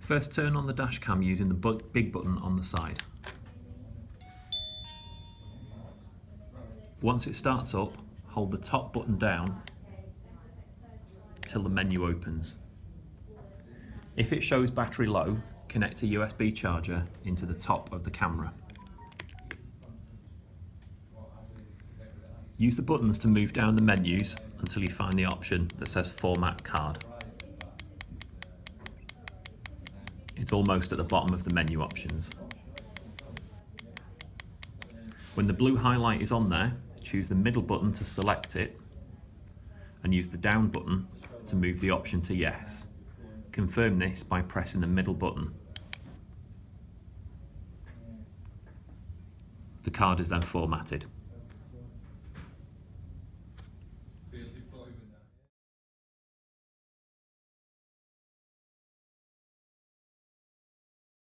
First, turn on the dash cam using the big button on the side. Once it starts up, hold the top button down till the menu opens. If it shows battery low, connect a USB charger into the top of the camera. Use the buttons to move down the menus until you find the option that says Format Card. It's almost at the bottom of the menu options. When the blue highlight is on there, choose the middle button to select it and use the down button to move the option to yes. Confirm this by pressing the middle button. The card is then formatted.